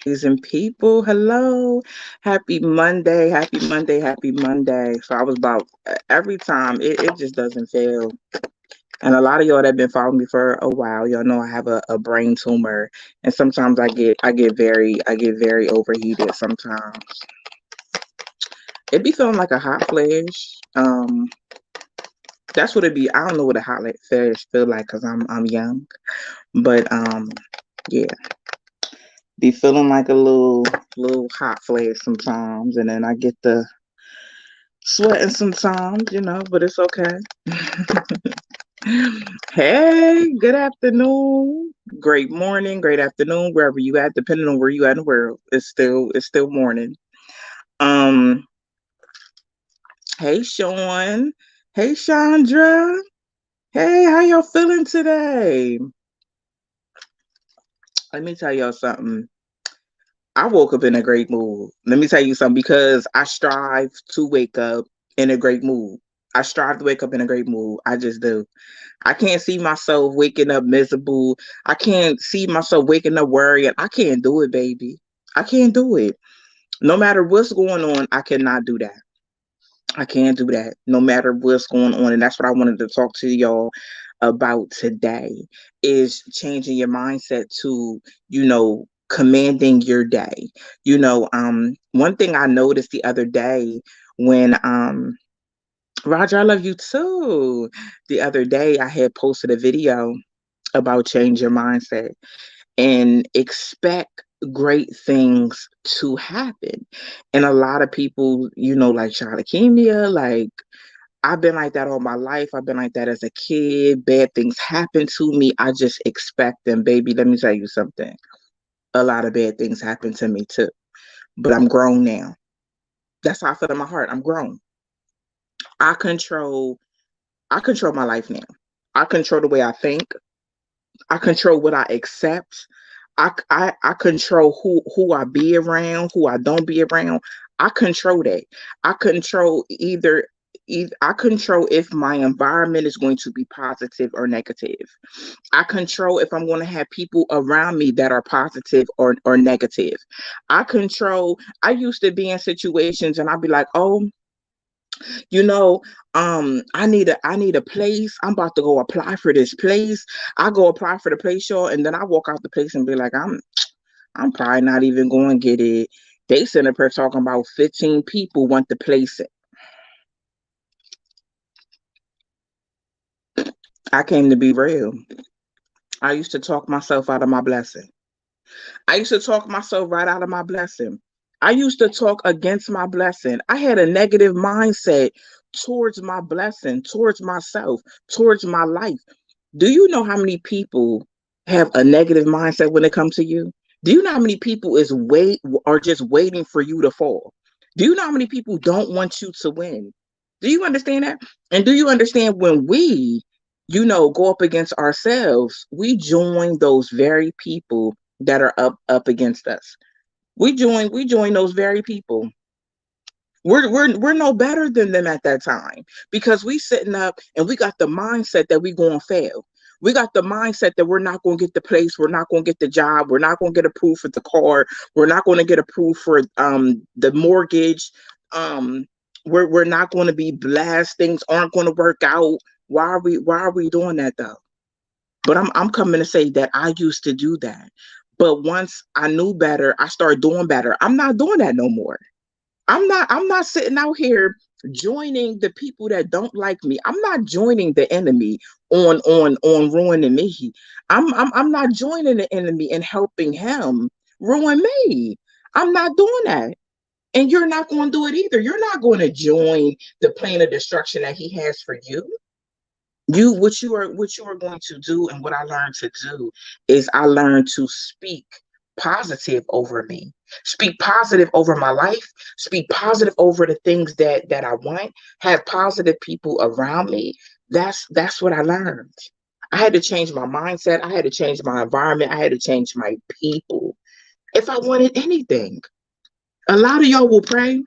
Amazing people. Hello. Happy Monday. Happy Monday. Happy Monday. So I was about every time it just doesn't fail. And a lot of y'all that been following me for a while, y'all know I have a brain tumor. And sometimes I get very overheated sometimes. It be feeling like a hot flash. That's what it be. I don't know what a hot flash feel like because I'm young. But yeah. Be feeling like a little hot flash sometimes, and then I get the sweating sometimes, but it's okay. Hey, good afternoon, great morning, great afternoon, wherever you at, depending on where you at in the world. It's still morning. Um, hey Sean, hey Chandra, hey, how y'all feeling today? Let me tell y'all something. I woke up in a great mood. Let me tell you something because I strive to wake up in a great mood. I strive to wake up in a great mood. I just do. I can't see myself waking up miserable. I can't see myself waking up worried. I can't do it, baby. I can't do it. No matter what's going on, I cannot do that. I can't do that. No matter what's going on. And that's what I wanted to talk to y'all about today is changing your mindset to, commanding your day. One thing I noticed the other day when Roger, I love you too. The other day I had posted a video about change your mindset and expect great things to happen. And a lot of people, like leukemia, like I've been like that all my life. I've been like that as a kid. Bad things happen to me. I just expect them, baby. Let me tell you something. A lot of bad things happen to me too. But I'm grown now. That's how I feel in my heart. I'm grown. I control I control my life now. I control the way I think. I control what I accept. I control who I be around, who I don't be around. I control that. I control either I control if my environment is going to be positive or negative. I control if I'm going to have people around me that are positive or negative. I used to be in situations and I'd be like, oh, you know, I need a place. I'm about to go apply for this place. I go apply for the place, y'all, and then I walk out the place and be like, I'm probably not even going to get it. They sitting up here talking about 15 people want the place. I came to be real. I used to talk myself out of my blessing. I used to talk myself right out of my blessing. I used to talk against my blessing. I had a negative mindset towards my blessing, towards myself, towards my life. Do you know how many people have a negative mindset when it comes to you? Do you know how many people are just waiting for you to fall? Do you know how many people don't want you to win? Do you understand that? And do you understand when we, go up against ourselves, we join those very people that are up against us. We join those very people. We're no better than them at that time because we sitting up and we got the mindset that we gonna fail. We got the mindset that we're not gonna get the place, we're not gonna get the job, we're not gonna get approved for the car, we're not gonna get approved for the mortgage. Um, we're not gonna be blessed. Things aren't gonna work out. Why are we doing that though? But I'm coming to say that I used to do that. But once I knew better, I started doing better. I'm not doing that no more. I'm not sitting out here joining the people that don't like me. I'm not joining the enemy on ruining me. I'm not joining the enemy and helping him ruin me. I'm not doing that. And you're not going to do it either. You're not going to join the plan of destruction that he has for you. What you are going to do, and what I learned to do is I learned to speak positive over me, speak positive over my life, speak positive over the things that I want, have positive people around me. That's what I learned. I had to change my mindset, I had to change my environment, I had to change my people if I wanted anything. A lot of y'all will pray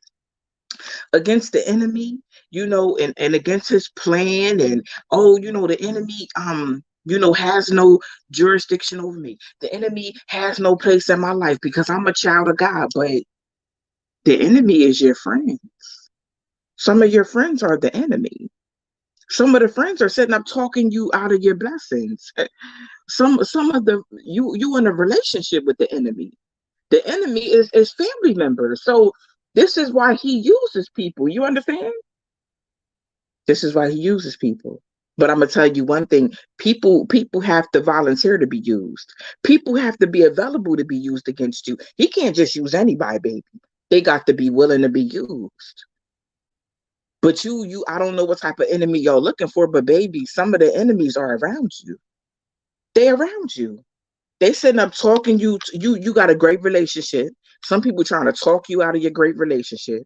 against the enemy, and against his plan, and oh, the enemy, has no jurisdiction over me. The enemy has no place in my life because I'm a child of God. But the enemy is your friend. Some of your friends are the enemy. Some of the friends are sitting up talking you out of your blessings. Some of the you in a relationship with the enemy. The enemy is family members. So this is why he uses people. You understand? This is why he uses people. But I'm gonna tell you one thing: people have to volunteer to be used. People have to be available to be used against you. He can't just use anybody, baby. They got to be willing to be used. But I don't know what type of enemy y'all looking for, but baby, some of the enemies are around you. They around you. They sitting up talking you got a great relationship. Some people trying to talk you out of your great relationship.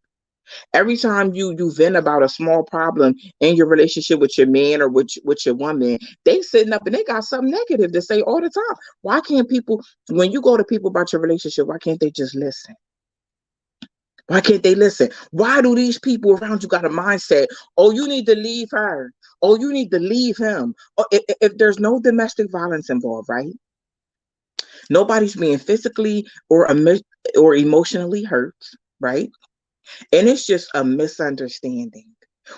Every time you vent about a small problem in your relationship with your man or with your woman, they sitting up and they got something negative to say all the time. Why can't people, when you go to people about your relationship, why can't they just listen? Why can't they listen? Why do these people around you got a mindset? Oh, you need to leave her. Oh, you need to leave him. Oh, if there's no domestic violence involved, right? Nobody's being physically or emotionally hurt, right? And it's just a misunderstanding.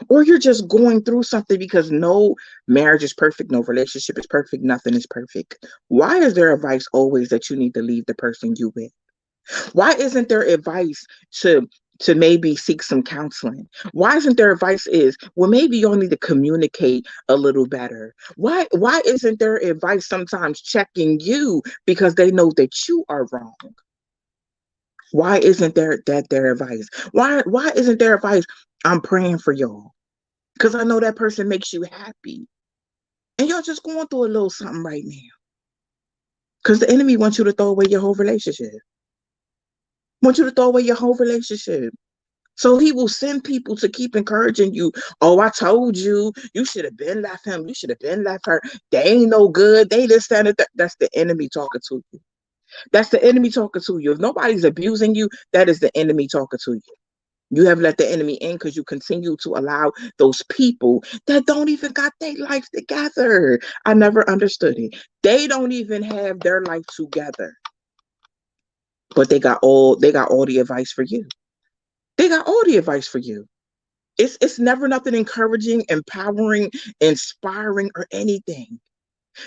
Or you're just going through something because no marriage is perfect, no relationship is perfect, nothing is perfect. Why is there advice always that you need to leave the person you with? Why isn't there advice to maybe seek some counseling? Why isn't there advice is, well, maybe you'll need to communicate a little better? Why isn't there advice sometimes checking you because they know that you are wrong? Why isn't their advice? Why isn't their advice? I'm praying for y'all because I know that person makes you happy, and y'all just going through a little something right now. Because the enemy wants you to throw away your whole relationship. Want you to throw away your whole relationship. So he will send people to keep encouraging you. Oh, I told you, you should have been left him. You should have been left her. They ain't no good. They this, that, and that. That's the enemy talking to you. That's the enemy talking to you. If nobody's abusing you, that is the enemy talking to you. You have let the enemy in because you continue to allow those people that don't even got their life together. I never understood it. They don't even have their life together, but they got all the advice for you. They got all the advice for you. It's never nothing encouraging, empowering, inspiring, or anything.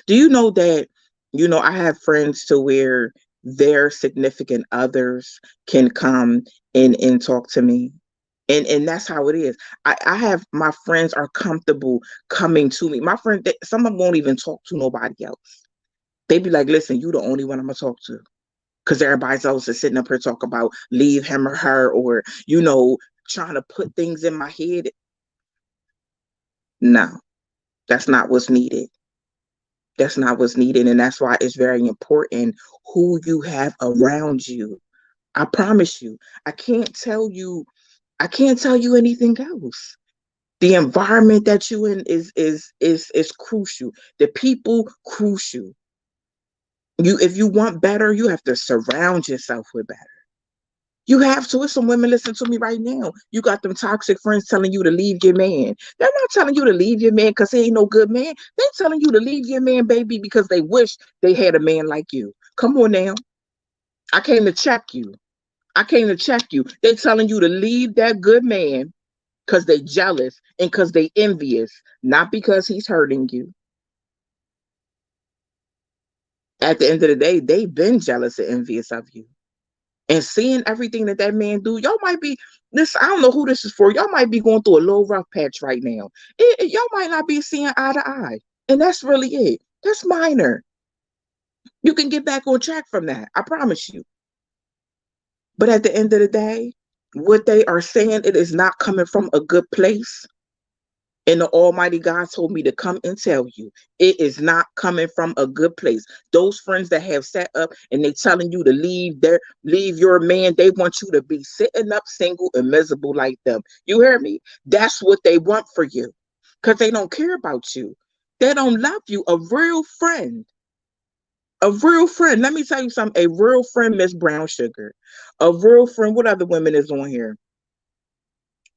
Do you know that, I have friends to where their significant others can come and talk to me. And that's how it is. I have my friends are comfortable coming to me. My friend, some of them won't even talk to nobody else. They be like, listen, you the only one I'm gonna talk to. Because everybody else is sitting up here talking about leave him or her or, trying to put things in my head. No, that's not what's needed. That's not what's needed. And that's why it's very important who you have around you. I promise you, I can't tell you, I can't tell you anything else. The environment that you in is crucial. The people crucial. If you want better, you have to surround yourself with better. You have to. It's some women listen to me right now. You got them toxic friends telling you to leave your man. They're not telling you to leave your man because he ain't no good man. They're telling you to leave your man, baby, because they wish they had a man like you. Come on now. I came to check you. I came to check you. They're telling you to leave that good man because they jealous and because they envious, not because he's hurting you. At the end of the day, they've been jealous and envious of you. And seeing everything that man do, y'all might be this. I don't know who this is for. Y'all might be going through a little rough patch right now. Y'all might not be seeing eye to eye, and that's really it. That's minor. You can get back on track from that. I promise you. But at the end of the day, what they are saying, it is not coming from a good place. And the Almighty God told me to come and tell you, it is not coming from a good place. Those friends that have sat up and they telling you to leave your man, they want you to be sitting up single and miserable like them. You hear me? That's what they want for you. Because they don't care about you. They don't love you. A real friend. A real friend. Let me tell you something. A real friend, Miss Brown Sugar. A real friend. What other women is on here?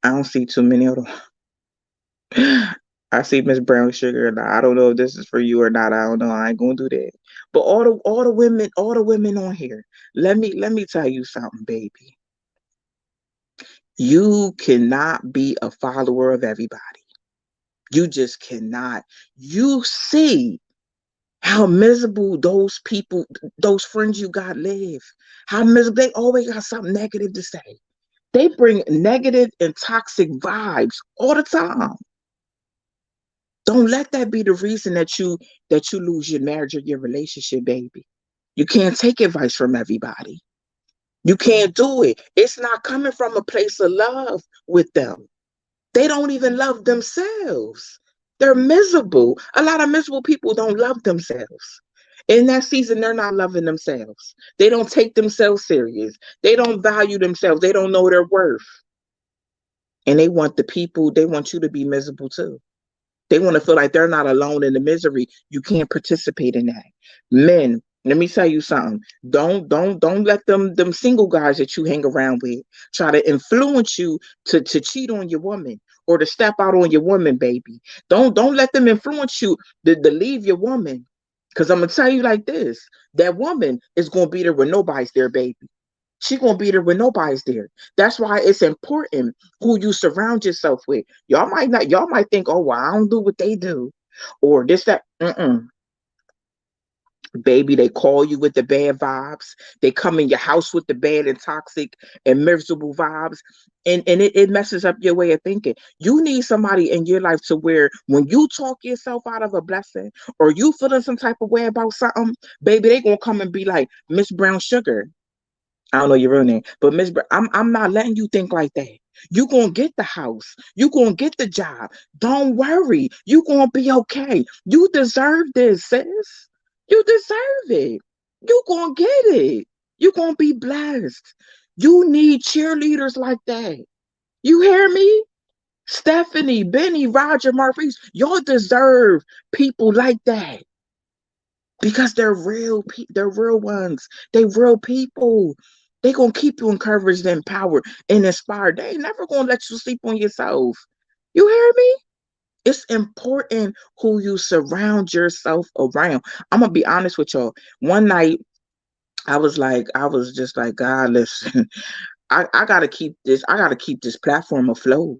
I don't see too many of them. I see Miss Brown Sugar. Now, I don't know if this is for you or not. I don't know. I ain't gonna do that. But all the women on here, let me tell you something, baby. You cannot be a follower of everybody. You just cannot. You see how miserable those people, those friends you got live. How miserable they always got something negative to say. They bring negative and toxic vibes all the time. Don't let that be the reason that you lose your marriage or your relationship, baby. You can't take advice from everybody. You can't do it. It's not coming from a place of love with them. They don't even love themselves. They're miserable. A lot of miserable people don't love themselves. In that season, they're not loving themselves. They don't take themselves serious. They don't value themselves. They don't know their worth. And they want you to be miserable too. They want to feel like they're not alone in the misery. You can't participate in that. Men, let me tell you something. Don't let them single guys that you hang around with try to influence you to cheat on your woman or to step out on your woman, baby. Don't let them influence you to leave your woman. Cause I'm gonna tell you like this: that woman is gonna be there when nobody's there, baby. She gonna be there when nobody's there. That's why it's important who you surround yourself with. Y'all might think, oh well, I don't do what they do, or this, that. Baby, they call you with the bad vibes. They come in your house with the bad and toxic and miserable vibes. And it messes up your way of thinking. You need somebody in your life to where when you talk yourself out of a blessing or you feeling some type of way about something, baby, they gonna come and be like, Miss Brown Sugar. I don't know your real name, but I'm not letting you think like that. You gonna get the house. You gonna get the job. Don't worry. You gonna be okay. You deserve this, sis. You deserve it. You gonna get it. You gonna be blessed. You need cheerleaders like that. You hear me? Stephanie, Benny, Roger, Maurice, y'all deserve people like that because they're real ones. They real people. They gonna keep you encouraged, empowered, and inspired. They ain't never gonna let you sleep on yourself. You hear me? It's important who you surround yourself around. I'm gonna be honest with y'all. One night I was just like, God, listen, I gotta keep this, I gotta keep this platform afloat.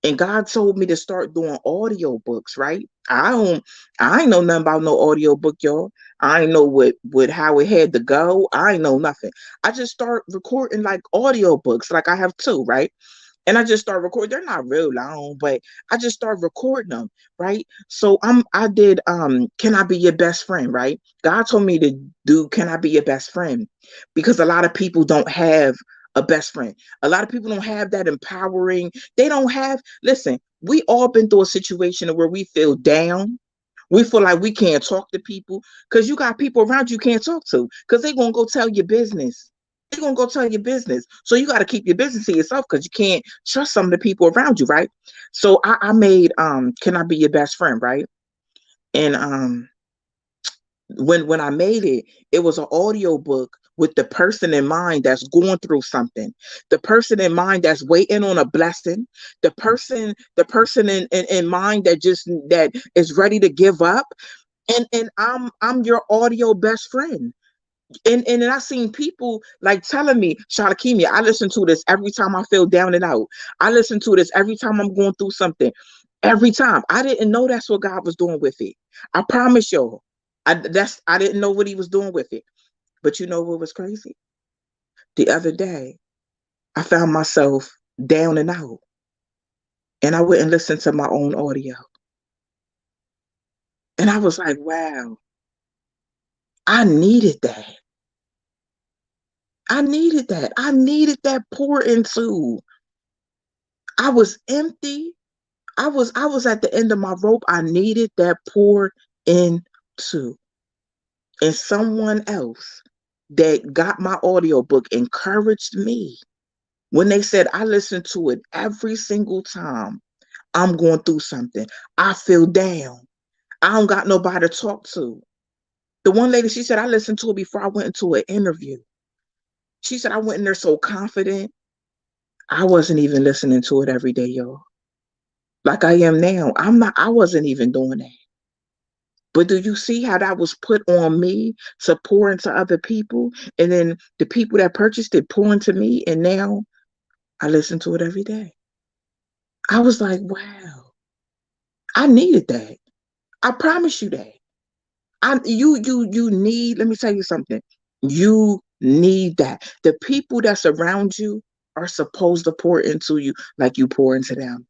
And God told me to start doing audio books, right? I ain't know nothing about no audio book, y'all. I ain't know what how it had to go. I ain't know nothing. I just start recording like audio books, like I have two, right? And I just start recording. They're not real long, but I just start recording them, right? So I did Can I Be Your Best Friend, right? God told me to do Can I Be Your Best Friend? Because a lot of people don't have a best friend. A lot of people don't have that empowering. They don't have, listen, we all been through a situation where we feel down. We feel like we can't talk to people because you got people around you can't talk to because they're gonna go tell your business. They're gonna go tell your business. So you got to keep your business to yourself because you can't trust some of the people around you, right? So I made Can I Be Your Best Friend, right? And when I made it, it was an audio book with the person in mind that's going through something, the person in mind that's waiting on a blessing, the person in mind that is ready to give up, and I'm your audio best friend. And then I seen people like telling me, Shalakimi, I listen to this every time I feel down and out. I listen to this every time I'm going through something. Every time. I didn't know that's what God was doing with it. I promise y'all. I didn't know what he was doing with it. But you know what was crazy? The other day, I found myself down and out. And I went and listened to my own audio. And I was like, wow, I needed that. I needed that. I needed that pour into. I was empty. I was at the end of my rope. I needed that pour into. And someone else that got my audiobook encouraged me when they said I listen to it every single time I'm going through something. I feel down. I don't got nobody to talk to. The one lady, she said, I listened to it before I went into an interview. She said, I went in there so confident. I wasn't even listening to it every day, y'all. like I am now. I wasn't even doing that. But do you see how that was put on me to pour into other people? And then the people that purchased it pour into me. And now I listen to it every day. I was like, wow, I needed that. I promise you that. You need, let me tell you something. You need that. The people that's around you are supposed to pour into you like you pour into them.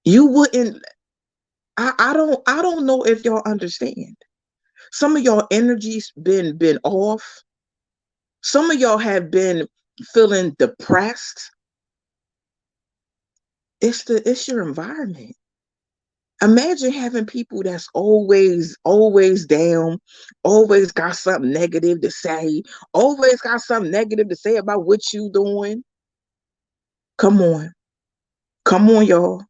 You wouldn't, I don't know if y'all understand. Some of y'all energies been off. Some of y'all have been feeling depressed. It's your environment. Imagine having people that's always down, always got something negative to say, always got something negative to say about what you doing. Come on. Come on, y'all.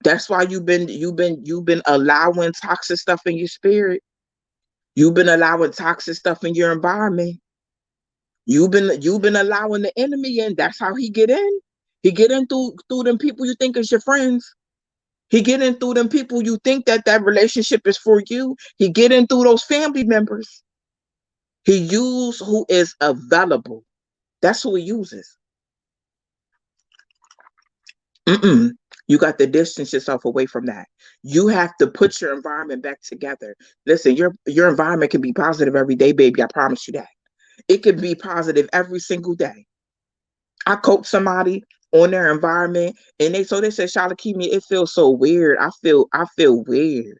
That's why you've been allowing toxic stuff in your spirit. You've been allowing toxic stuff in your environment. You've been allowing the enemy in. That's how he get in. He get in through them people you think is your friends. He get in through them people you think that relationship is for you. He get in through those family members. He use who is available. That's who he uses. Mm-mm. You got to distance yourself away from that. You have to put your environment back together. Listen, your environment can be positive every day, baby. I promise you that. It can be positive every single day. I coach somebody on their environment, and they said, Charlotte, keep me. It feels so weird. I feel weird.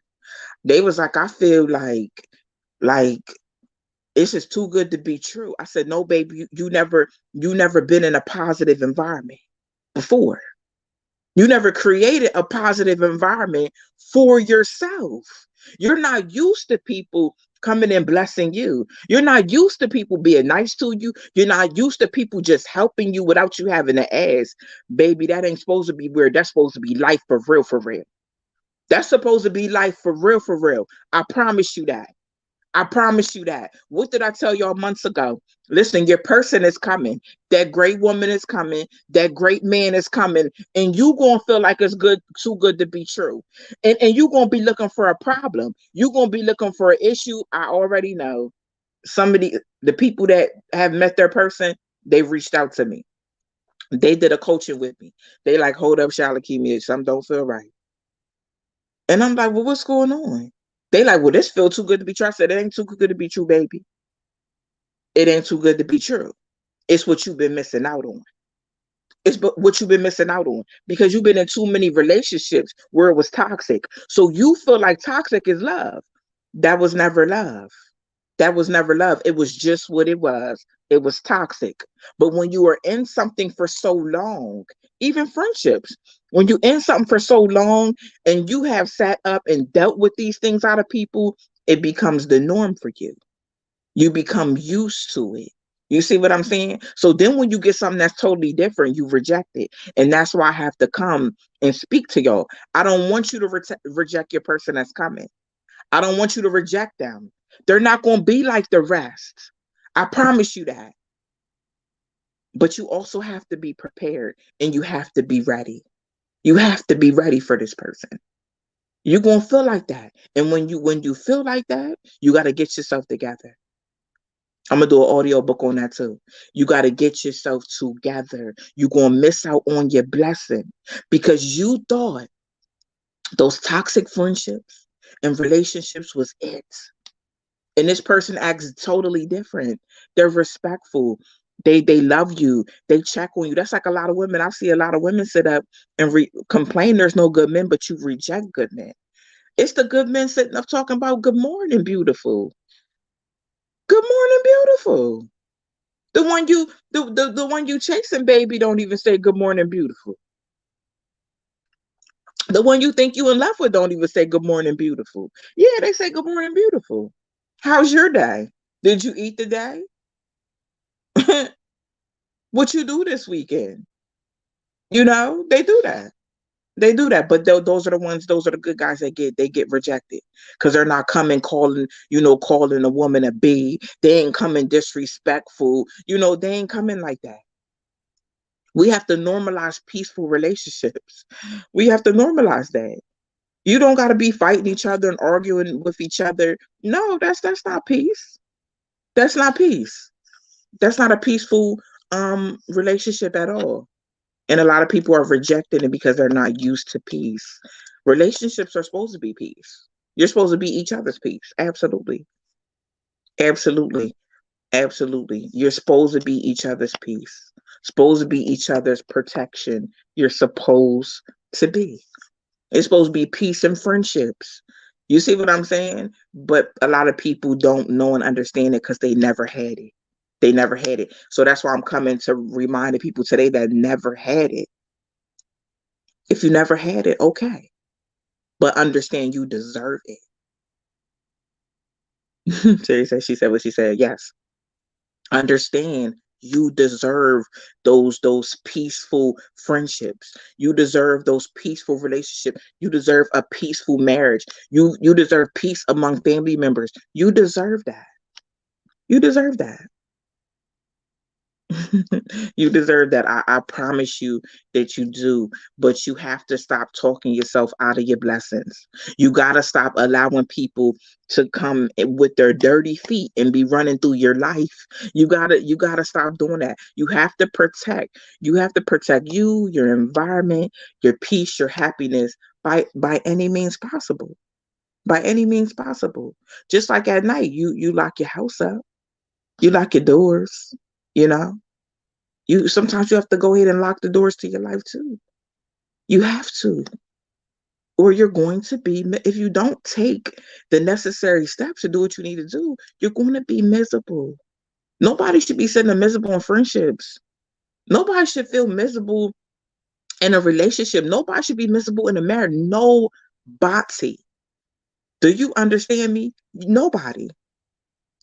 They was like, I feel like it's just too good to be true. I said, no, baby, you never been in a positive environment before. You never created a positive environment for yourself. You're not used to people coming and blessing you. You're not used to people being nice to you. You're not used to people just helping you without you having to ask. Baby, that ain't supposed to be weird. That's supposed to be life for real, for real. That's supposed to be life for real, for real. I promise you that. I promise you that. What did I tell y'all months ago? Listen, your person is coming. That great woman is coming. That great man is coming. And you gonna feel like it's good, too good to be true. And you gonna be looking for a problem. You gonna be looking for an issue. I already know. Somebody, the people that have met their person, they've reached out to me. They did a coaching with me. They like, hold up, Charlotte, keep me. Something don't feel right. And I'm like, well, what's going on? They like, well, this feel too good to be true. I said, it ain't too good to be true, baby. It ain't too good to be true. It's what you've been missing out on. What you've been missing out on because you've been in too many relationships where it was toxic. So you feel like toxic is love. That was never love. That was never love. It was just what it was. It was toxic. But when you are in something for so long, even friendships, when you in something for so long and you have sat up and dealt with these things out of people, it becomes the norm for you. You become used to it. You see what I'm saying? So then when you get something that's totally different, you reject it. And that's why I have to come and speak to y'all. I don't want you to reject your person that's coming. I don't want you to reject them. They're not going to be like the rest. I promise you that. But you also have to be prepared and you have to be ready. You have to be ready for this person. You're going to feel like that. And when you feel like that, you got to get yourself together. I'm gonna do an audio book on that too. You got to get yourself together. You're gonna miss out on your blessing because you thought those toxic friendships and relationships was it. And this person acts totally different. They're respectful. They love you. They check on you. That's like a lot of women. I see a lot of women sit up and complain there's no good men, but you reject good men. It's the good men sitting up talking about good morning, beautiful. Good morning, beautiful. The one you chasing, baby, don't even say good morning, beautiful. The one you think you in love with don't even say good morning, beautiful. Yeah, they say good morning, beautiful. How's your day? Did you eat today? What you do this weekend? They do that. They do that, but those are the ones. Those are the good guys that get rejected because they're not coming calling a woman a b. They ain't coming disrespectful. They ain't coming like that. We have to normalize peaceful relationships. We have to normalize that. You don't got to be fighting each other and arguing with each other. No, that's not peace. That's not peace. That's not a peaceful relationship at all. And a lot of people are rejecting it because they're not used to peace. Relationships are supposed to be peace. You're supposed to be each other's peace. Absolutely. Absolutely. Absolutely. You're supposed to be each other's peace. Supposed to be each other's protection. You're supposed to be. It's supposed to be peace and friendships. You see what I'm saying? But a lot of people don't know and understand it because they never had it. They never had it. So that's why I'm coming to remind the people today that never had it. If you never had it, okay. But understand you deserve it. She said what she said. Yes. Understand you deserve those peaceful friendships. You deserve those peaceful relationships. You deserve a peaceful marriage. You deserve peace among family members. You deserve that. You deserve that. You deserve that. I promise you that you do. But you have to stop talking yourself out of your blessings. You got to stop allowing people to come with their dirty feet and be running through your life. You gotta stop doing that. You have to protect you, your environment, your peace, your happiness by any means possible. By any means possible. Just like at night, you lock your house up, you lock your doors, you know. You sometimes you have to go ahead and lock the doors to your life too. You have to, or you're going to be. If you don't take the necessary steps to do what you need to do, you're going to be miserable. Nobody should be sitting miserable in friendships. Nobody should feel miserable in a relationship. Nobody should be miserable in a marriage. Nobody. Do you understand me? Nobody.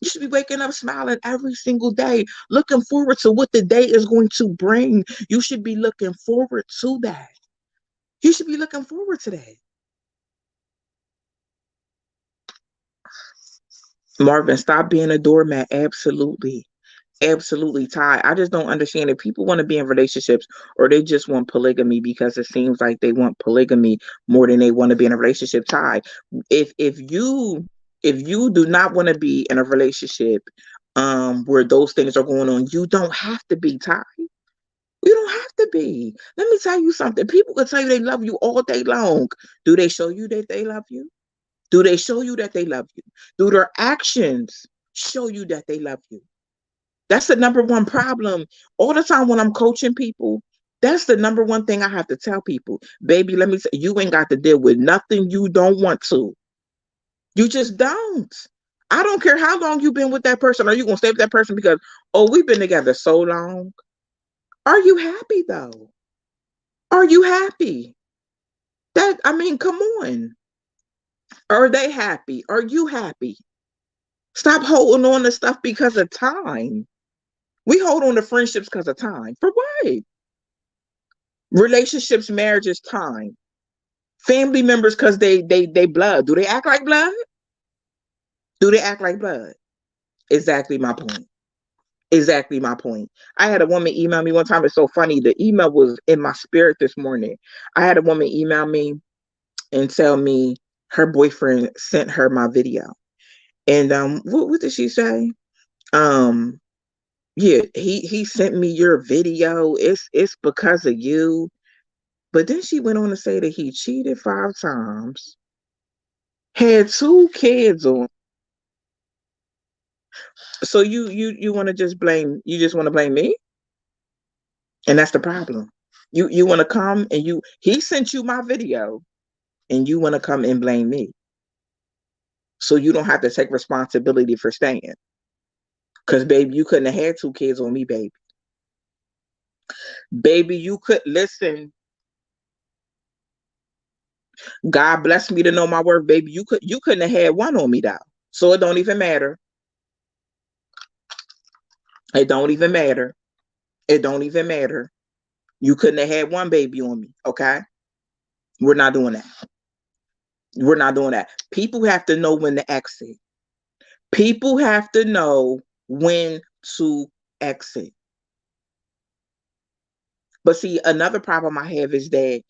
You should be waking up smiling every single day, looking forward to what the day is going to bring. You should be looking forward to that. You should be looking forward to that. Marvin, stop being a doormat. Absolutely. Absolutely, Ty. I just don't understand if people want to be in relationships or they just want polygamy because it seems like they want polygamy more than they want to be in a relationship. Ty, if you do not want to be in a relationship where those things are going on, you don't have to be, Ty. You don't have to be. Let me tell you something. People can tell you they love you all day long. Do they show you that they love you? Do they show you that they love you? Do their actions show you that they love you? That's the number one problem. All the time when I'm coaching people, that's the number one thing I have to tell people. Baby, let me say, you ain't got to deal with nothing you don't want to. You just don't. I don't care how long you've been with that person. Are you going to stay with that person because, oh, we've been together so long? Are you happy though? Are you happy? I mean, come on. Are they happy? Are you happy? Stop holding on to stuff because of time. We hold on to friendships because of time. For what? Relationships, marriages, time. Family members because they blood. Do they act like blood? Do they act like blood? Exactly my point. Exactly my point. I had a woman email me one time. It's so funny. The email was in my spirit this morning. I had a woman email me and tell me her boyfriend sent her my video. And what did she say? Um, yeah, he sent me your video. It's because of you. But then she went on to say that he cheated 5 times, had 2 kids on. So you want to just blame? You just want to blame me? And that's the problem. You want to come and he sent you my video, and you want to come and blame me, so you don't have to take responsibility for staying. Cause baby, you couldn't have had 2 kids on me, baby. Baby, you could listen. God bless me to know my worth, baby. You couldn't have had one on me though. So it don't even matter. It don't even matter. It don't even matter. You couldn't have had one baby on me. Okay. We're not doing that. We're not doing that. People have to know when to exit. People have to know when to exit. But see, another problem I have is that,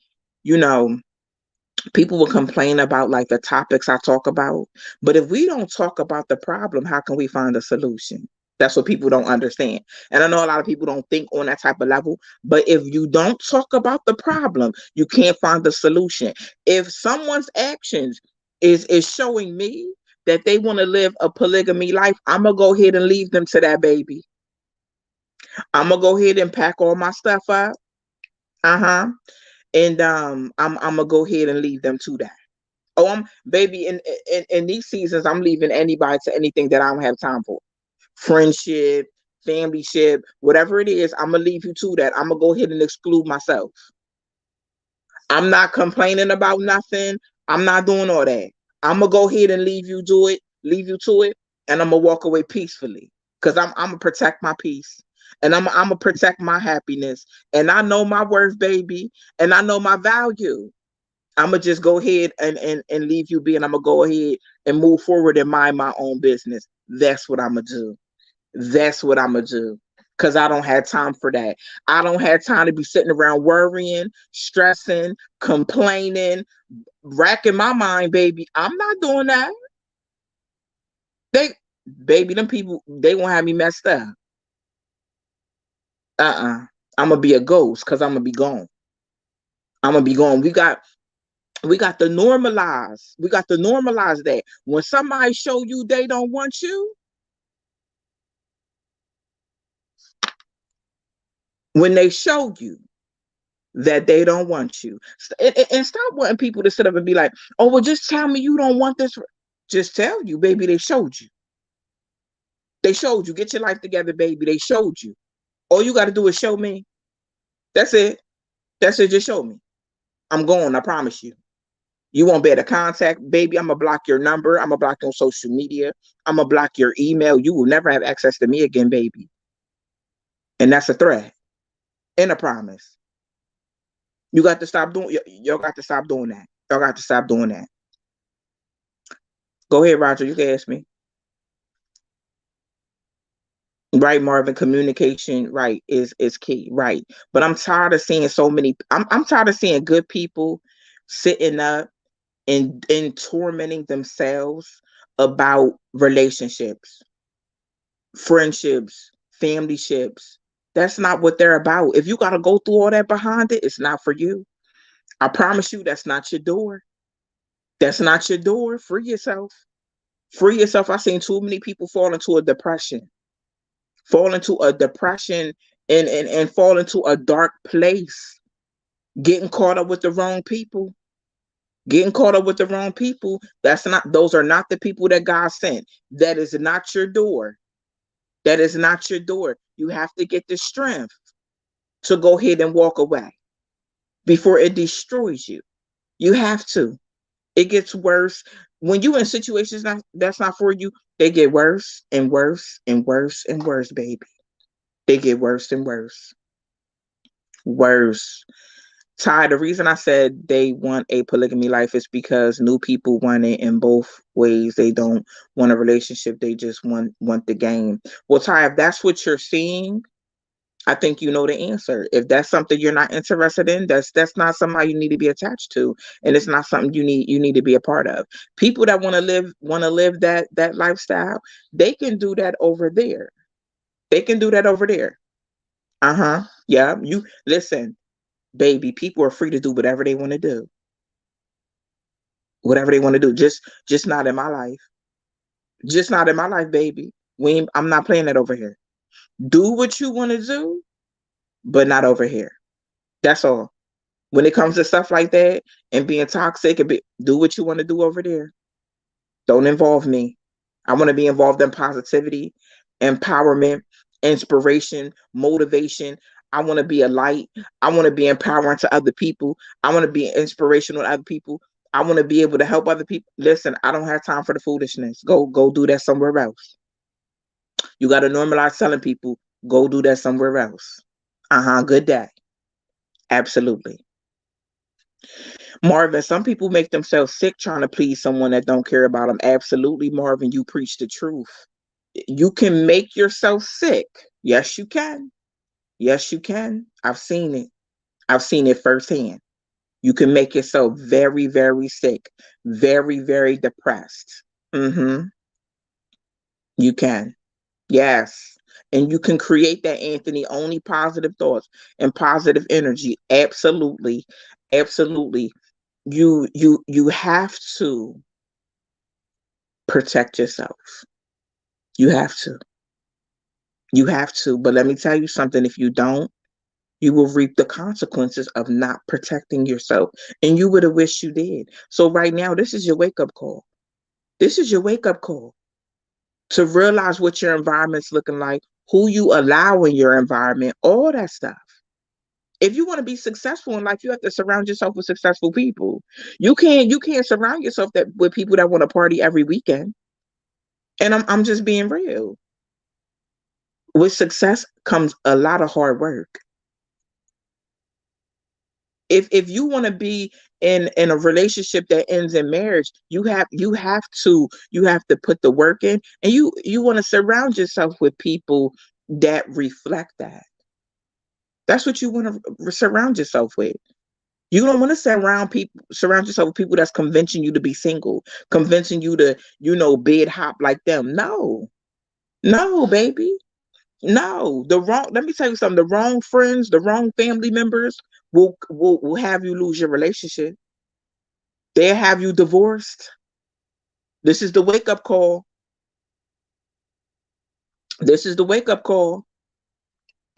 you know, people will complain about like the topics I talk about. But if we don't talk about the problem, how can we find a solution? That's what people don't understand. And I know a lot of people don't think on that type of level, but if you don't talk about the problem, you can't find the solution. If someone's actions is showing me that they want to live a polygamy life, I'm gonna go ahead and leave them to that, baby. I'm gonna go ahead and pack all my stuff up. Uh-huh. And I'm gonna go ahead and leave them to that. Oh, I'm baby in these seasons, I'm leaving anybody to anything that I don't have time for. Friendship, family ship, whatever it is, I'm gonna leave you to that. I'm gonna go ahead and exclude myself. I'm not complaining about nothing. I'm not doing all that. I'm gonna go ahead and leave you to it, and I'm gonna walk away peacefully. Cause I'm gonna protect my peace. And I'm gonna protect my happiness. And I know my worth, baby. And I know my value. I'm gonna just go ahead and leave you be, and I'm gonna go ahead and move forward and mind my own business. That's what I'm gonna do. That's what I'm gonna do. Cause I don't have time for that. I don't have time to be sitting around worrying, stressing, complaining, racking my mind, baby. I'm not doing that. They, baby, them people, they won't have me messed up. I'm gonna be a ghost because I'm gonna be gone. I'm gonna be gone. We got to normalize. We got to normalize that. When somebody show you they don't want you, when they show you that they don't want you, and stop wanting people to sit up and be like, "Oh, well, just tell me you don't want this." Just tell you, baby. They showed you. They showed you. Get your life together, baby. They showed you. All you got to do is show me. That's it. That's it. Just show me. I'm going. I promise you. You won't be able to contact, baby. I'm gonna block your number. I'm gonna block your social media. I'm gonna block your email. You will never have access to me again, baby. And that's a threat and a promise. You got to stop doing. Y'all got to stop doing that. Y'all got to stop doing that. Go ahead, Roger. You can ask me. Right, Marvin. Communication, right, is key. Right, but I'm tired of seeing so many. I'm tired of seeing good people sitting up and tormenting themselves about relationships, friendships, family ships. That's not what they're about. If you got to go through all that behind it, it's not for you. I promise you, that's not your door. That's not your door. Free yourself. Free yourself. I've seen too many people fall into a depression, and fall into a dark place, getting caught up with the wrong people. Getting caught up with the wrong people. Those are not the people that God sent. That is not your door. That is not your door. You have to get the strength to go ahead and walk away before it destroys you. You have to. It gets worse. When you in situations that's not for you, they get worse and worse and worse and worse, baby. They get worse and worse. Worse. Ty, the reason I said they want a polygamy life is because new people want it in both ways. They don't want a relationship. They just want the game. Well, Ty, if that's what you're seeing, I think you know the answer. If that's something you're not interested in, that's not somebody you need to be attached to, and it's not something you need to be a part of. People that want to live that lifestyle, they can do that over there. They can do that over there. Uh-huh. Yeah. You listen, baby, people are free to do whatever they want to do. Whatever they want to do. Just not in my life. Just not in my life, baby. I'm not playing that over here. Do what you want to do, but not over here. That's all. When it comes to stuff like that and being toxic, do what you want to do over there. Don't involve me. I want to be involved in positivity, empowerment, inspiration, motivation. I want to be a light. I want to be empowering to other people. I want to be inspirational to other people. I want to be able to help other people. Listen, I don't have time for the foolishness. Go do that somewhere else. You got to normalize telling people, go do that somewhere else. Uh-huh. Good day. Absolutely. Marvin, some people make themselves sick trying to please someone that don't care about them. Absolutely, Marvin, you preach the truth. You can make yourself sick. Yes, you can. Yes, you can. I've seen it. I've seen it firsthand. You can make yourself very, very sick, very, very depressed. Mm-hmm. You can. Yes. And you can create that, Anthony, only positive thoughts and positive energy. Absolutely. Absolutely. You have to protect yourself. You have to. You have to. But let me tell you something. If you don't, you will reap the consequences of not protecting yourself. And you would have wished you did. So right now, this is your wake-up call. This is your wake-up call to realize what your environment's looking like, who you allow in your environment, all that stuff. If you want to be successful in life, you have to surround yourself with successful people. You can't surround yourself with people that want to party every weekend. And I'm just being real. With success comes a lot of hard work. If you want to be in a relationship that ends in marriage, you have to put the work in, and you want to surround yourself with people that reflect that. That's what you want to surround yourself with. You don't want to surround yourself with people that's convincing you to be single, convincing you to, bed hop like them. No. No, baby. No. Let me tell you something, the wrong friends, the wrong family members will have you lose your relationship. They'll have you divorced. This is the wake up call. This is the wake up call.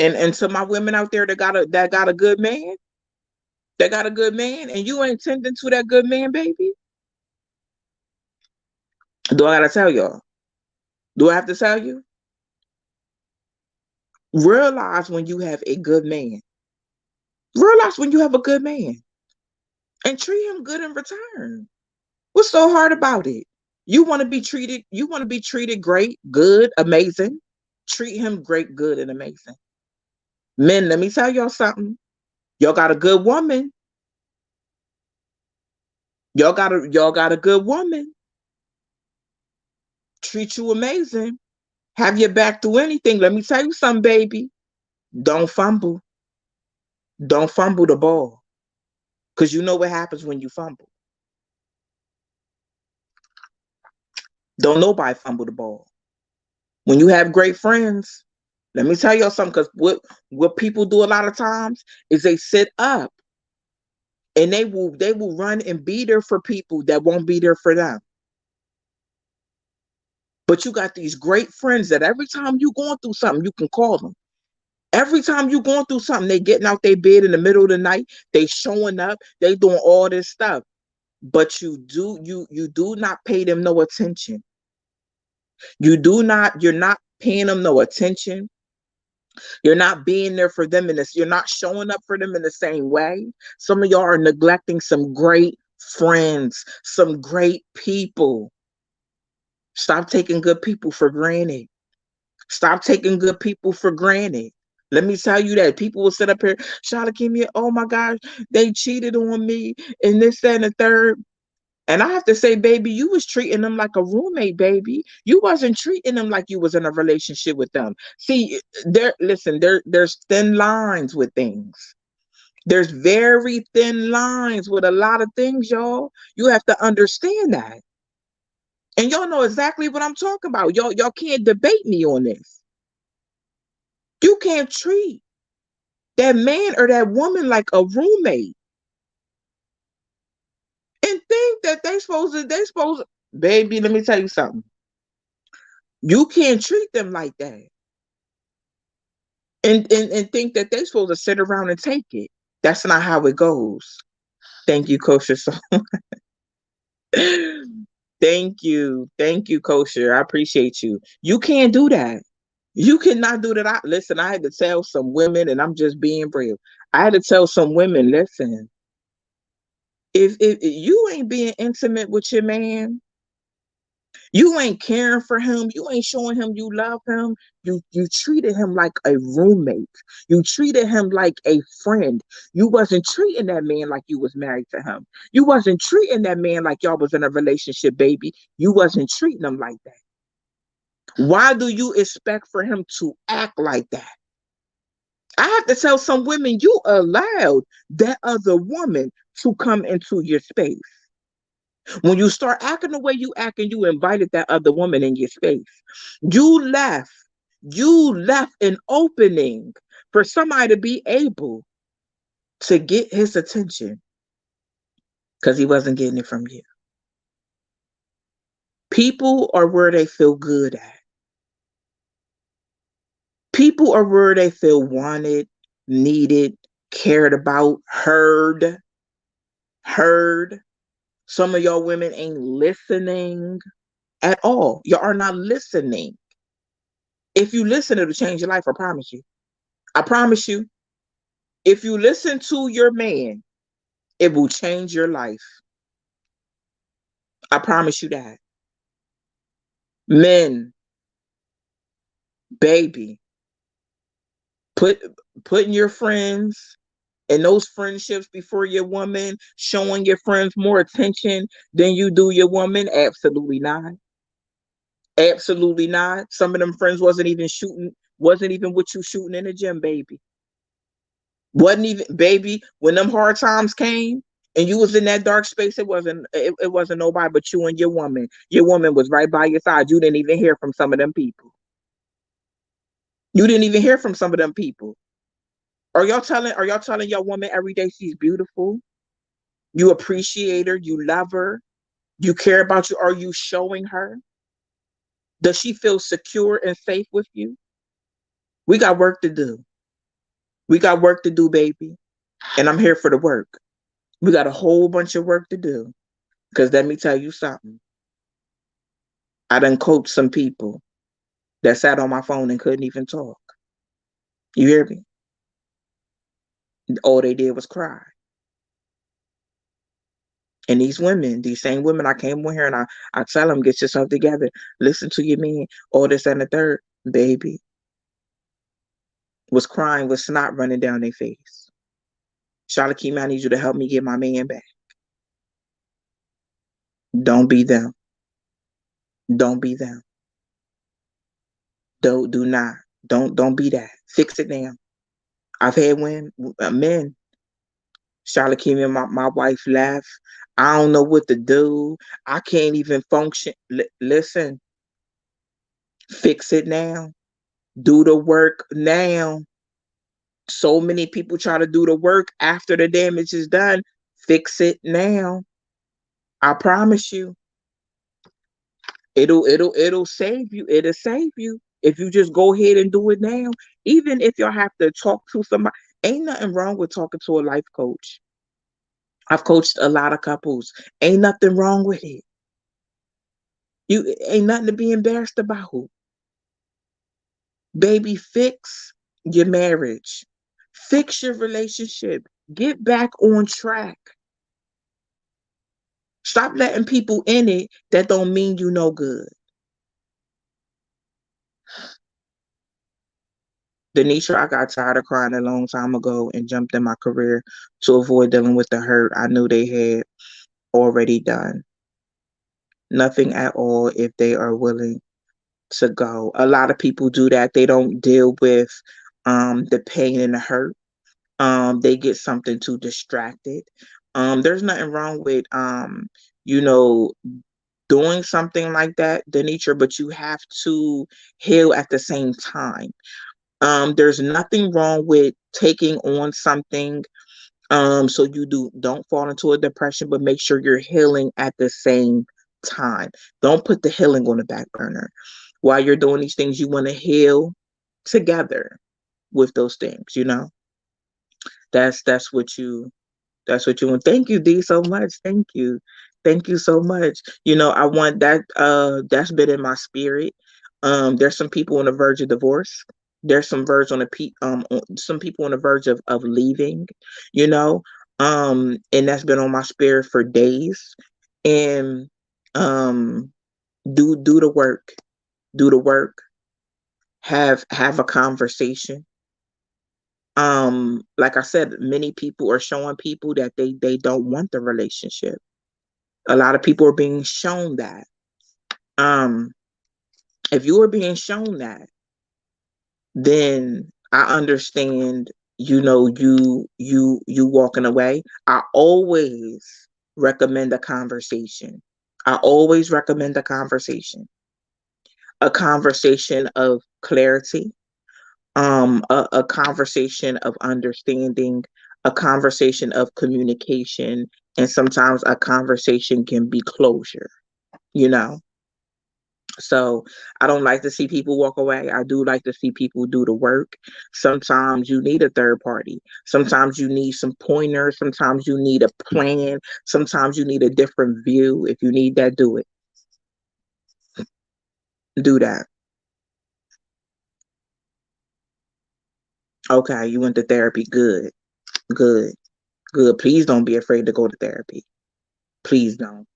And to my women out there that got a good man, and you ain't tending to that good man, baby. Do I gotta tell y'all? Do I have to tell you? Realize when you have a good man. Realize when you have a good man and treat him good in return. What's so hard about it? You want to be treated great, good, amazing. Treat him great, good, and amazing. Men, let me tell y'all something. Y'all got a good woman. Y'all got a good woman. Treat you amazing. Have your back through anything. Let me tell you something, baby. Don't fumble. Don't fumble the ball. Because you know what happens when you fumble. Don't nobody fumble the ball. When you have great friends, let me tell y'all something, because what people do a lot of times is they sit up and they will run and be there for people that won't be there for them. But you got these great friends that every time you going through something, you can call them. Every time you going through something, they getting out their bed in the middle of the night, they showing up, they doing all this stuff. But you do not pay them no attention. You're not paying them no attention. You're not being there for them you're not showing up for them in the same way. Some of y'all are neglecting some great friends, some great people. Stop taking good people for granted. Stop taking good people for granted. Let me tell you that people will sit up here, Charlotte, give me, oh my gosh, they cheated on me, and this, that, and the third. And I have to say, baby, you was treating them like a roommate, baby. You wasn't treating them like you was in a relationship with them. See, there's thin lines with things. There's very thin lines with a lot of things, y'all. You have to understand that. And y'all know exactly what I'm talking about. Y'all can't debate me on this. You can't treat that man or that woman like a roommate and think that they supposed to, baby, let me tell you something. You can't treat them like that and think that they're supposed to sit around and take it. That's not how it goes. Thank you, Kosher. So thank you. Thank you, Kosher. I appreciate you. You can't do that. You cannot do that. Listen, I had to tell some women, and I'm just being real. I had to tell some women, listen, if you ain't being intimate with your man, you ain't caring for him, you ain't showing him you love him, you treated him like a roommate, you treated him like a friend. You wasn't treating that man like you was married to him. You wasn't treating that man like y'all was in a relationship, baby. You wasn't treating him like that. Why do you expect for him to act like that? I have to tell some women, you allowed that other woman to come into your space. When you start acting the way you act and you invited that other woman in your space, you left, you left an opening for somebody to be able to get his attention because he wasn't getting it from you. People are where they feel good at. People are where they feel wanted, needed, cared about, heard. Heard. Some of y'all women ain't listening at all. Y'all are not listening. If you listen, it'll change your life. I promise you. I promise you. If you listen to your man, it will change your life. I promise you that. Men, baby, put putting your friends and those friendships before your woman, showing your friends more attention than you do your woman? Absolutely not. Absolutely not. Some of them friends wasn't even with you shooting in the gym, baby. Wasn't even, baby, when them hard times came and you was in that dark space, it wasn't nobody but you and your woman. Your woman was right by your side. You didn't even hear from some of them people. You didn't even hear from some of them people. Are y'all telling your woman every day she's beautiful? You appreciate her, you love her, you care about you. Are you showing her? Does she feel secure and safe with you? We got work to do. We got work to do, baby. And I'm here for the work. We got a whole bunch of work to do. Because let me tell you something. I done coached some people that sat on my phone and couldn't even talk. You hear me? All they did was cry. And these women, these same women, I came with here and I tell them, get yourself together. Listen to your man. All this and the third. Baby was crying with snot running down their face. Charlotte Keem, I need you to help me get my man back. Don't be them. Don't be them. Do not. Don't be that. Fix it now. I've had men. Charlotte Keem and my wife left. I don't know what to do. I can't even function. Listen, fix it now. Do the work now. So many people try to do the work after the damage is done. Fix it now. I promise you. It'll save you. It'll save you if you just go ahead and do it now. Even if y'all have to talk to somebody, ain't nothing wrong with talking to a life coach. I've coached a lot of couples. Ain't nothing wrong with it. You ain't nothing to be embarrassed about. Baby, fix your marriage. Fix your relationship. Get back on track. Stop letting people in it that don't mean you no good. Denisha, I got tired of crying a long time ago and jumped in my career to avoid dealing with the hurt I knew they had already done. Nothing at all if they are willing to go. A lot of people do that. They don't deal with the pain and the hurt. They get something to distract it. There's nothing wrong with you know, doing something like that, Denitra, but you have to heal at the same time. There's nothing wrong with taking on something so you don't fall into a depression, but make sure you're healing at the same time. Don't put the healing on the back burner. While you're doing these things, you want to heal together with those things, you know? That's what you want. Thank you, D, so much. Thank you. Thank you so much. I want that that's been in my spirit. There's some people on the verge of divorce. There's some people on the verge of leaving, you know. And that's been on my spirit for days. And um do the work. Do the work. Have a conversation. Like I said, many people are showing people that they don't want the relationship. A lot of people are being shown that. um if you are being shown that, then I understand, you walking away. I always recommend a conversation. I always recommend a conversation of clarity, a conversation of understanding, a conversation of communication, and sometimes a conversation can be closure, you know. So I don't like to see people walk away. I do like to see people do the work. Sometimes you need a third party. Sometimes you need some pointers. Sometimes you need a plan. Sometimes you need a different view. If you need that, do it. Do that. Okay, you went to therapy. Good, good, good. Please don't be afraid to go to therapy. Please don't.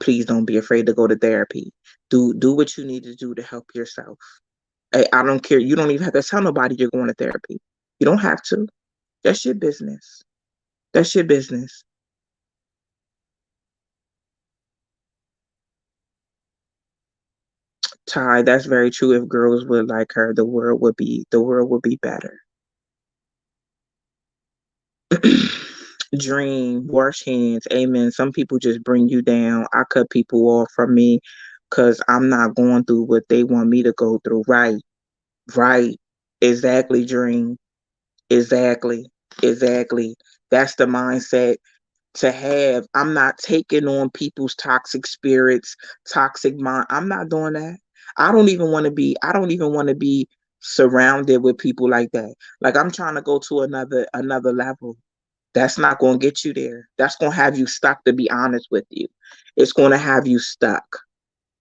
Please don't be afraid to go to therapy. Do what you need to do to help yourself. I don't care. You don't even have to tell nobody you're going to therapy. You don't have to. That's your business. That's your business. Ty, that's very true. If girls would like her, the world would be better. Dream, wash hands, amen. Some people just bring you down. I cut people off from me because I'm not going through what they want me to go through. Right, right. Exactly, dream. Exactly. Exactly. That's the mindset to have. I'm not taking on people's toxic spirits, toxic mind. I'm not doing that. I don't even want to be surrounded with people like that. Like I'm trying to go to another level. That's not going to get you there. That's going to have you stuck, to be honest with you. It's going to have you stuck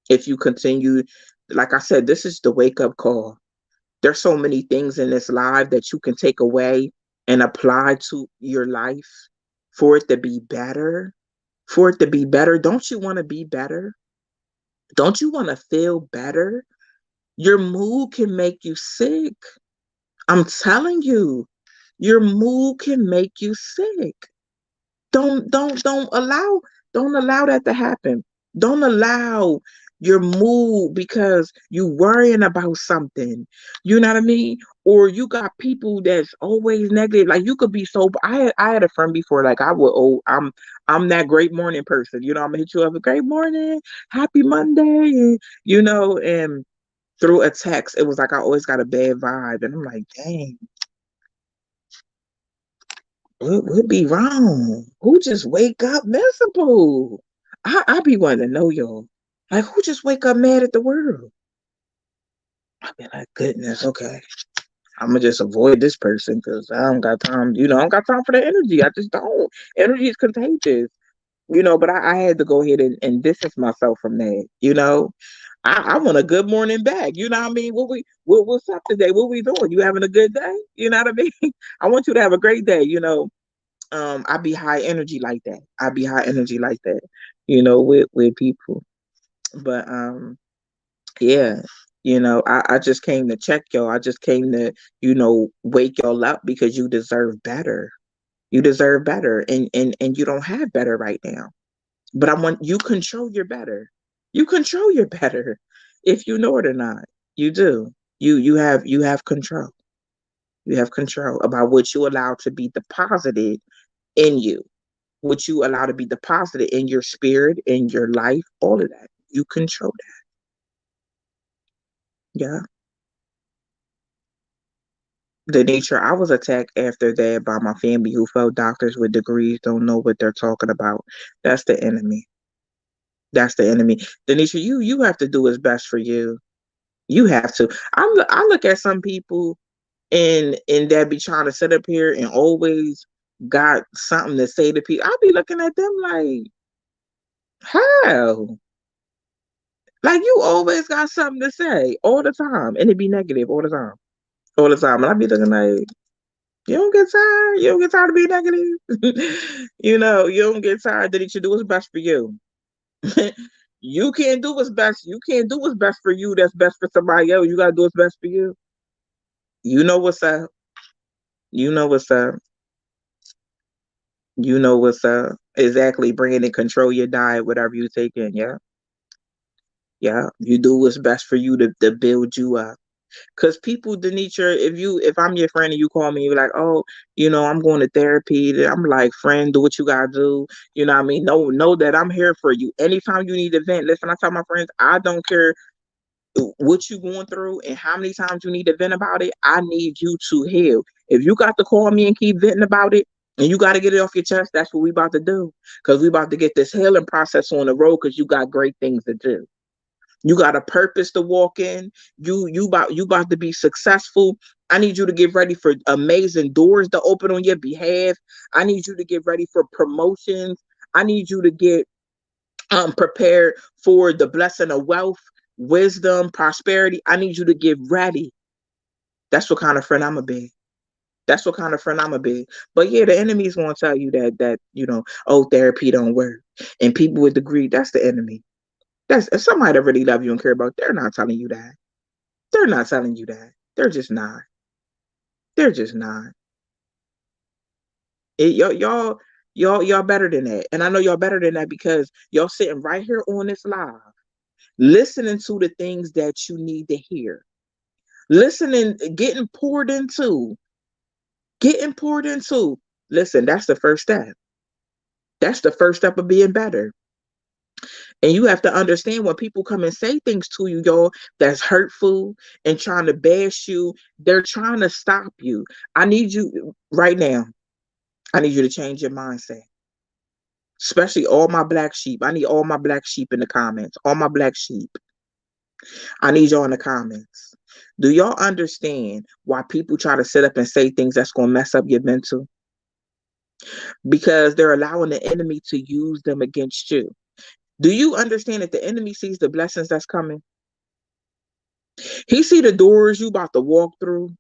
if you continue. Like I said, this is the wake up call. There's so many things in this life that you can take away and apply to your life for it to be better. For it to be better. Don't you want to be better? Don't you want to feel better? Your mood can make you sick. I'm telling you, your mood can make you sick. Don't allow that to happen. Don't allow your mood because you worrying about something. You know what I mean? Or you got people that's always negative. Like you could be so. I had a friend before. Like I would. Oh, I'm that great morning person. I'm gonna hit you up a great morning, happy Monday, and and through a text, it was like I always got a bad vibe, and I'm like, dang, what be wrong? Who just wake up miserable? I be wanting to know y'all. Like who just wake up mad at the world? I be like, goodness, okay. I'm gonna just avoid this person because I don't got time. I don't got time for the energy. I just don't. Energy is contagious. But I had to go ahead and distance myself from that. I want a good morning back. You know what I mean? What's up today? What we doing? You having a good day? You know what I mean? I want you to have a great day. I be high energy like that. I be high energy like that, with people. But yeah, I just came to check y'all. I just came to, wake y'all up because you deserve better. You deserve better, and you don't have better right now. But I want you control your better. You control your better, if you know it or not. You do. You have control. You have control about what you allow to be deposited in you, what you allow to be deposited in your spirit, in your life, all of that. You control that. Yeah. The nature, I was attacked after that by my family who felt doctors with degrees don't know what they're talking about. That's the enemy. That's the enemy. Denisha, you have to do what's best for you. You have to. I look at some people and that be trying to sit up here and always got something to say to people. I'll be looking at them like, how? Like you always got something to say all the time, and it be negative all the time, all the time. And I be looking like, you don't get tired. You don't get tired of being negative. You don't get tired that it should do what's best for you. You can't do what's best. You can't do what's best for you. That's best for somebody else. You gotta do what's best for you. You know what's up. You know what's up. You know what's up. Exactly. Bring it and control your diet, whatever you take in. Yeah. Yeah. You do what's best for you to build you up. Because people, Denitra, if I'm your friend and you call me, you're like, oh, I'm going to therapy. I'm like, friend, do what you gotta do. You know what I mean? Know that I'm here for you. Anytime you need to vent, listen, I tell my friends, I don't care what you going through and how many times you need to vent about it. I need you to heal. If you got to call me and keep venting about it and you got to get it off your chest, that's what we about to do. Because we about to get this healing process on the road because you got great things to do. You got a purpose to walk in. You about to be successful. I need you to get ready for amazing doors to open on your behalf. I need you to get ready for promotions. I need you to get prepared for the blessing of wealth, wisdom, prosperity. I need you to get ready. That's what kind of friend I'm gonna be. That's what kind of friend I'm gonna be. But yeah, the enemy's gonna tell you that oh, therapy don't work. And people with degree, that's the enemy. That's if somebody that really love you and care about, they're not telling you that. They're not telling you that. They're just not. They're just not. Y'all better than that. And I know y'all better than that because y'all sitting right here on this live, listening to the things that you need to hear. Listening, getting poured into. Listen, that's the first step. That's the first step of being better. And you have to understand when people come and say things to you, y'all, that's hurtful and trying to bash you, they're trying to stop you. I need you right now. I need you to change your mindset. Especially all my black sheep. I need all my black sheep in the comments. All my black sheep. I need y'all in the comments. Do y'all understand why people try to sit up and say things that's going to mess up your mental? Because they're allowing the enemy to use them against you. Do you understand that the enemy sees the blessings that's coming? He see the doors you about to walk through.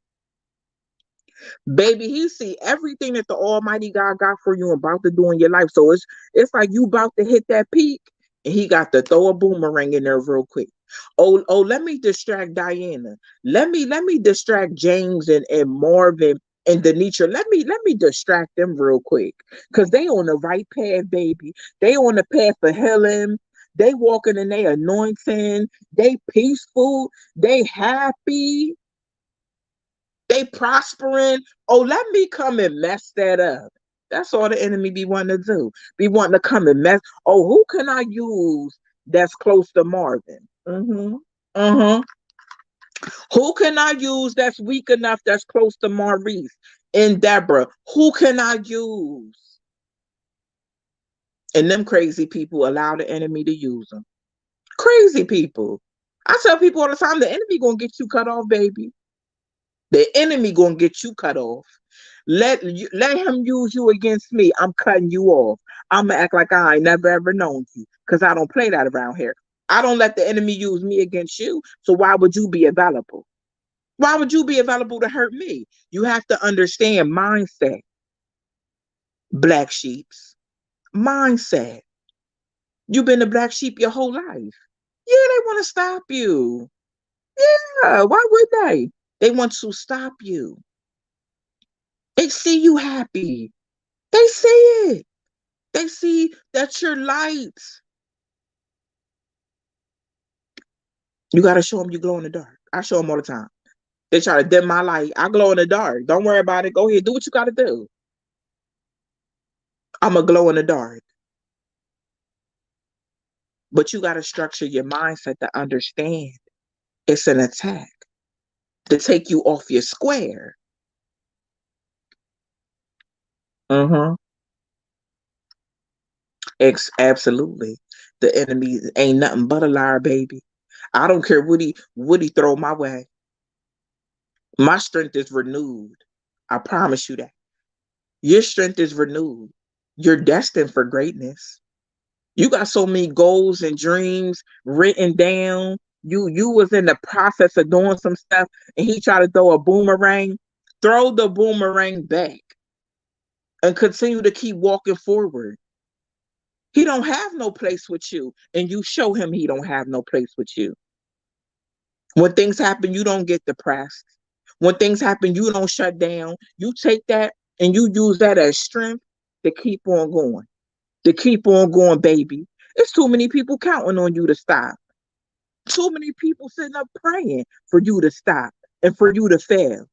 Baby, he see everything that the Almighty God got for you and about to do in your life. So it's like you about to hit that peak and he got to throw a boomerang in there real quick. Oh, let me distract Diana. Let me distract James and Marvin and Denitra. Let me distract them real quick. Cause they on the right path, baby. They on the path of healing. They walking in their anointing. They peaceful. They happy. They prospering. Oh, let me come and mess that up. That's all the enemy be wanting to do. Be wanting to come and mess. Oh, who can I use that's close to Marvin? Mm-hmm. Mm-hmm. Who can I use that's weak enough that's close to Maurice and Deborah? Who can I use? And them crazy people allow the enemy to use them. Crazy people. I tell people all the time, the enemy gonna get you cut off, baby. The enemy gonna get you cut off. Let him use you against me. I'm cutting you off. I'm gonna act like I ain't never ever known you because I don't play that around here. I don't let the enemy use me against you. So why would you be available? Why would you be available to hurt me? You have to understand mindset, black sheeps. Mindset. You've been a black sheep your whole life. Yeah, they want to stop you. Yeah, why would they? They want to stop you. They see you happy. They see it. They see that you're light. You got to show them you glow in the dark. I show them all the time. They try to dim my light. I glow in the dark. Don't worry about it. Go ahead. Do what you got to do. I'm a glow in the dark. But you got to structure your mindset to understand it's an attack to take you off your square. Mm-hmm. Absolutely. The enemy ain't nothing but a liar, baby. I don't care what he throw my way. My strength is renewed. I promise you that. Your strength is renewed. You're destined for greatness. You got so many goals and dreams written down. You was in the process of doing some stuff and he tried to throw a boomerang. Throw the boomerang back and continue to keep walking forward. He don't have no place with you and you show him he don't have no place with you. When things happen, you don't get depressed. When things happen, you don't shut down. You take that and you use that as strength to keep on going. To keep on going, baby. It's too many people counting on you to stop. Too many people sitting up praying for you to stop. and for you to fail.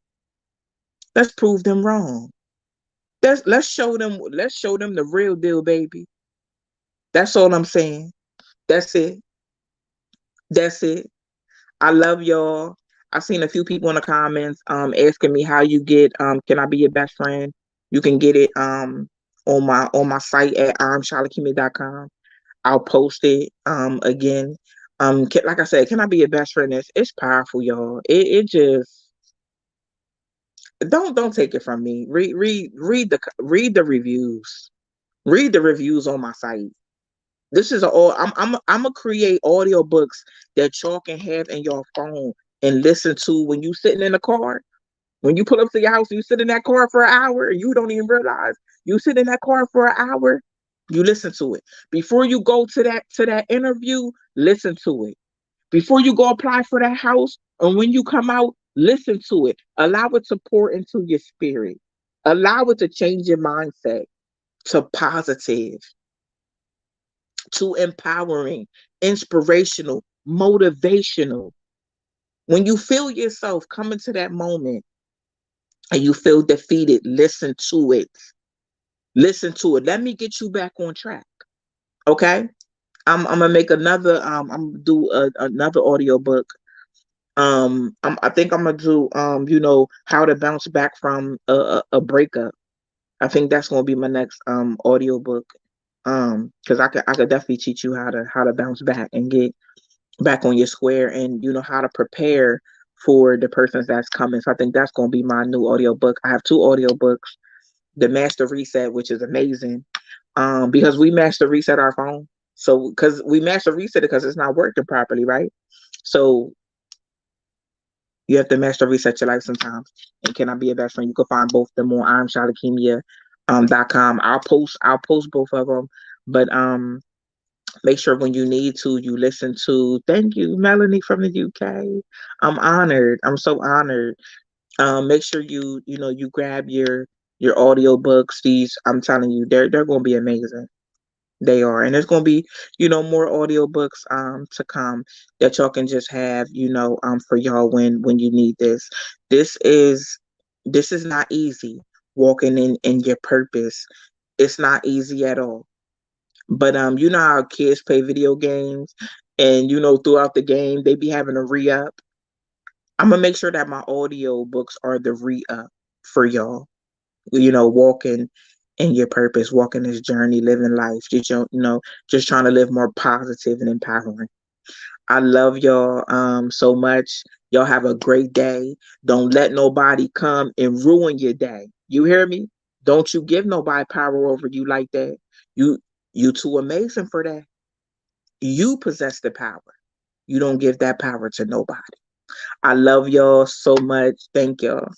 Let's prove them wrong. Let's show them the real deal, baby. That's all I'm saying. That's it. That's it. I love y'all. I've seen a few people in the comments asking me how you get can I be your best friend? You can get it on my site at com. I'll post it again. Like I said, can I be your best friend? It's powerful, y'all. It just don't take it from me. Read the reviews. Read the reviews on my site. This is all I'm gonna create audio books that y'all can have in your phone and listen to when you sitting in the car. When you pull up to your house, you sit in that car for an hour and you don't even realize you sit in that car for an hour. You listen to it before you go to that interview. Listen to it before you go apply for that house, and when you come out, listen to it. Allow it to pour into your spirit. Allow it to change your mindset to positive, to empowering, inspirational, motivational. When you feel yourself coming to that moment and you feel defeated, listen to it. Listen to it. Let me get you back on track. Okay? I'm gonna make another I'm gonna do another audio book. I think I'm gonna do how to bounce back from a breakup. I think that's gonna be my next audio book. Because I could definitely teach you how to bounce back and get back on your square, and how to prepare for the persons that's coming. So I think that's gonna be my new audio book. I have two audio books. The Master Reset, which is amazing, because we master reset our phone. So because we master reset it because it's not working properly, right? So you have to master reset your life sometimes. And can I be a best friend? You can find both of them on .com. I'll post both of them, but make sure when you need to, you listen to. Thank you, Melanie from the UK. I'm honored. I'm so honored. Make sure you grab your audio books. These, I'm telling you, they're gonna be amazing. They are, and there's gonna be more audio books to come that y'all can just have for y'all when you need this. This is this is not easy. Walking in your purpose, it's not easy at all. But you know how kids play video games, and throughout the game they be having a re-up. I'm gonna make sure that my audio books are the re-up for y'all. Walking in your purpose, walking this journey, living life, just trying to live more positive and empowering. I love y'all so much. Y'all have a great day. Don't let nobody come and ruin your day. You hear me? Don't you give nobody power over you like that. You you too amazing for that. You possess the power. You don't give that power to nobody. I love y'all so much. Thank y'all.